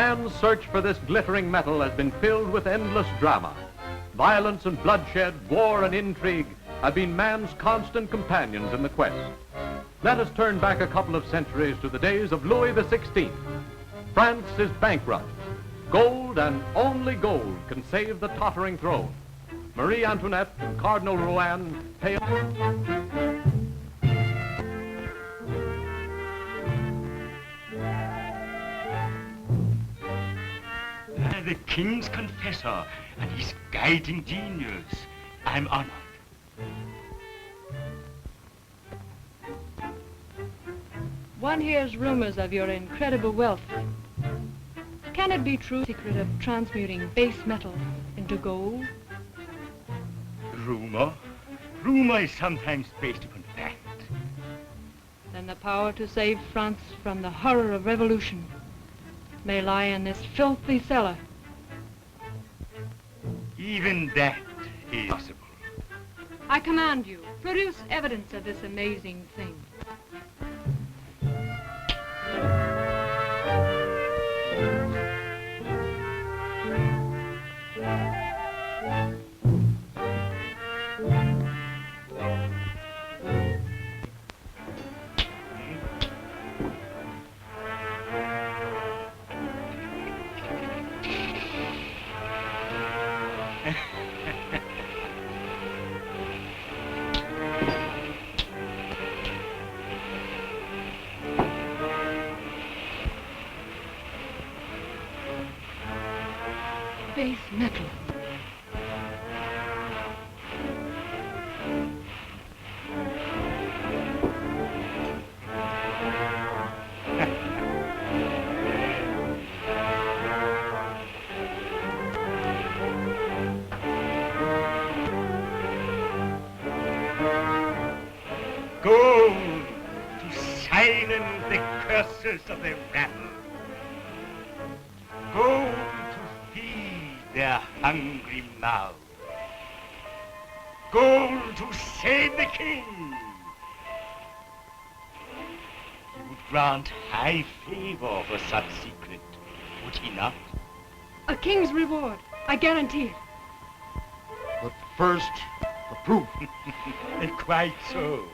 Man's search for this glittering metal has been filled with endless drama. Violence and bloodshed, war and intrigue have been man's constant companions in the quest. Let us turn back a couple of centuries to the days of Louis XVI. France is bankrupt. Gold and only gold can save the tottering throne. Marie Antoinette and Cardinal Roahn pay... The king's confessor and his guiding genius. I'm honored. One hears rumors of your incredible wealth. Can it be true, secret of transmuting base metal into gold? Rumor? Rumor is sometimes based upon fact. Then the power to save France from the horror of revolution may lie in this filthy cellar. Even that is possible. I command you, produce evidence of this amazing thing. Base metal. Gold to silence the curses of the rabble. Gold to feed their hungry mouths. Gold to save the king. He would grant high favor for such secret, would he not? A king's reward, I guarantee it. But first, the proof. Quite so.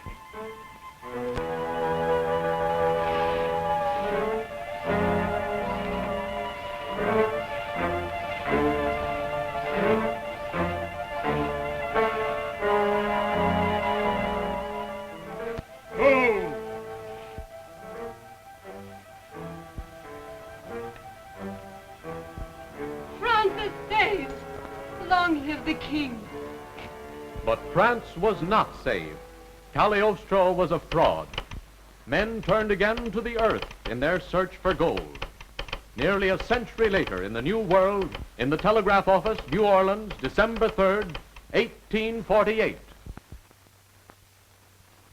But France was not saved. Cagliostro was a fraud. Men turned again to the earth in their search for gold. Nearly a century later, in the New World, in the telegraph office, New Orleans, December 3rd, 1848.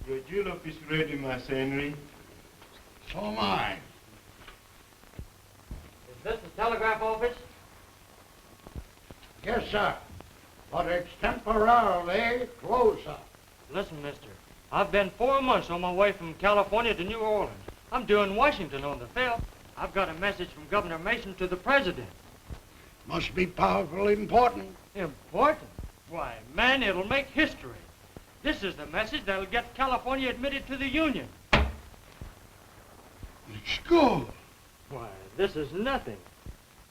Your julep is ready, Master Henry. So am I. Is this the telegraph office? Yes, sir. But it's temporarily closed, sir. Listen, mister, I've been 4 months on my way from California to New Orleans. I'm due in Washington on the 5th. I've got a message from Governor Mason to the president. Must be powerful important. Important? Why, man, it'll make history. This is the message that'll get California admitted to the Union. It's gold. Why, this is nothing.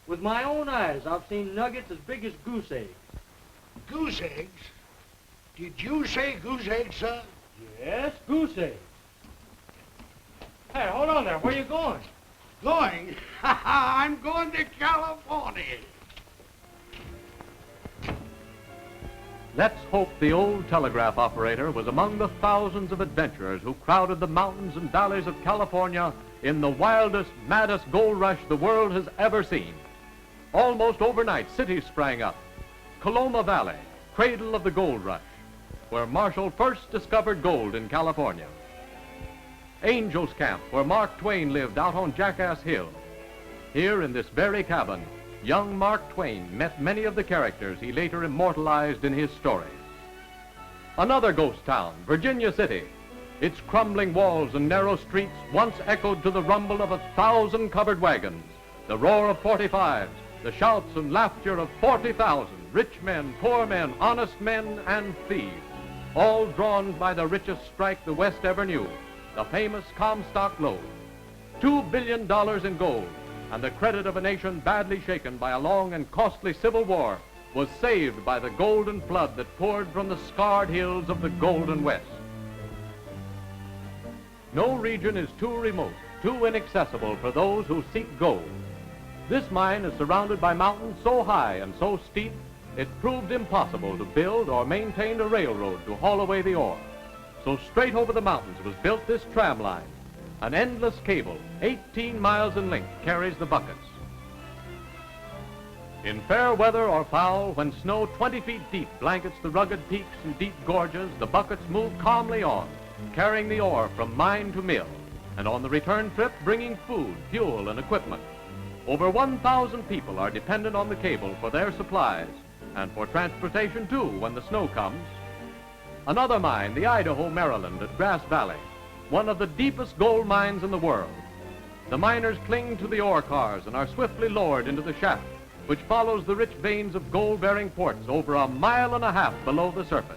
With my own eyes, I've seen nuggets as big as goose eggs. Goose eggs? Did you say goose eggs, sir? Yes, goose eggs. Hey, hold on there. Where you going? Going? I'm going to California. Let's hope the old telegraph operator was among the thousands of adventurers who crowded the mountains and valleys of California in the wildest, maddest gold rush the world has ever seen. Almost overnight, cities sprang up. Coloma Valley, cradle of the gold rush, where Marshall first discovered gold in California. Angel's Camp, where Mark Twain lived out on Jackass Hill. Here in this very cabin, young Mark Twain met many of the characters he later immortalized in his stories. Another ghost town, Virginia City. Its crumbling walls and narrow streets once echoed to the rumble of 1,000 covered wagons the roar of 45s, the shouts and laughter of 40,000 rich men, poor men, honest men, and thieves, all drawn by the richest strike the West ever knew, the famous Comstock Lode. $2 billion in gold, and the credit of a nation badly shaken by a long and costly civil war was saved by the golden flood that poured from the scarred hills of the Golden West. No region is too remote, too inaccessible for those who seek gold. This mine is surrounded by mountains so high and so steep, it proved impossible to build or maintain a railroad to haul away the ore. So straight over the mountains was built this tram line. An endless cable, 18 miles in length, carries the buckets. In fair weather or foul, when snow 20 feet deep blankets the rugged peaks and deep gorges, the buckets move calmly on, carrying the ore from mine to mill, and on the return trip bringing food, fuel, and equipment. Over 1,000 people are dependent on the cable for their supplies, and for transportation too when the snow comes. Another mine, the Idaho, Maryland at Grass Valley, one of the deepest gold mines in the world. The miners cling to the ore cars and are swiftly lowered into the shaft, which follows the rich veins of gold-bearing quartz over 1.5 miles below the surface.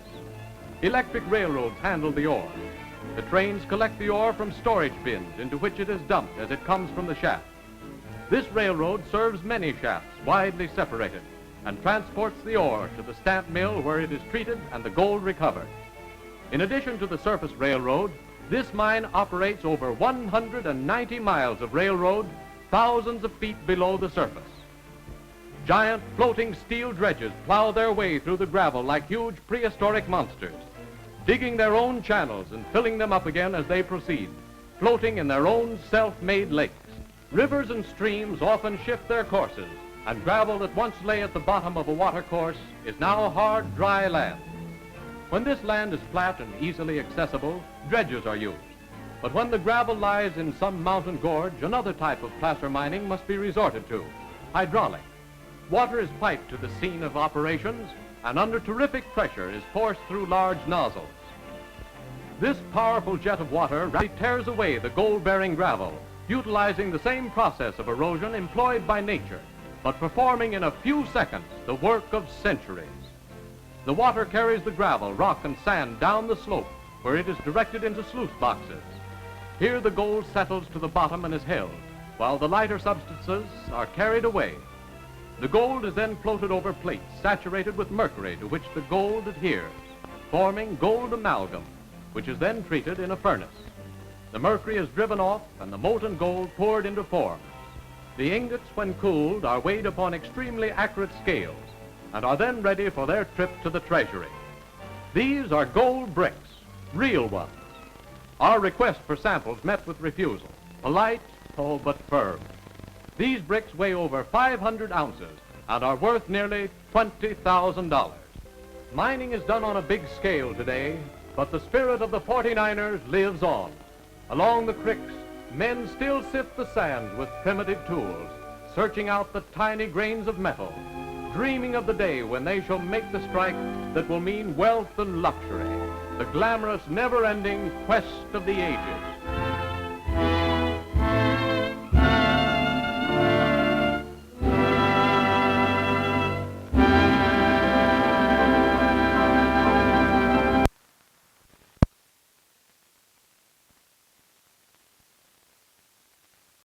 Electric railroads handle the ore. The trains collect the ore from storage bins into which it is dumped as it comes from the shaft. This railroad serves many shafts widely separated and transports the ore to the stamp mill where it is treated and the gold recovered. In addition to the surface railroad, this mine operates over 190 miles of railroad, thousands of feet below the surface. Giant floating steel dredges plow their way through the gravel like huge prehistoric monsters, digging their own channels and filling them up again as they proceed, floating in their own self-made lakes. Rivers and streams often shift their courses, and gravel that once lay at the bottom of a watercourse is now hard, dry land. When this land is flat and easily accessible, dredges are used. But when the gravel lies in some mountain gorge, another type of placer mining must be resorted to, hydraulic. Water is piped to the scene of operations, and under terrific pressure is forced through large nozzles. This powerful jet of water rapidly tears away the gold-bearing gravel, utilizing the same process of erosion employed by nature, but performing in a few seconds the work of centuries. The water carries the gravel, rock, and sand down the slope, where it is directed into sluice boxes. Here the gold settles to the bottom and is held, while the lighter substances are carried away. The gold is then floated over plates saturated with mercury to which the gold adheres, forming gold amalgam, which is then treated in a furnace. The mercury is driven off and the molten gold poured into forms. The ingots, when cooled, are weighed upon extremely accurate scales and are then ready for their trip to the treasury. These are gold bricks, real ones. Our request for samples met with refusal, polite, oh, but firm. These bricks weigh over 500 ounces and are worth nearly $20,000. Mining is done on a big scale today, but the spirit of the 49ers lives on. Along the creeks, men still sift the sand with primitive tools, searching out the tiny grains of metal, dreaming of the day when they shall make the strike that will mean wealth and luxury, the glamorous, never-ending quest of the ages.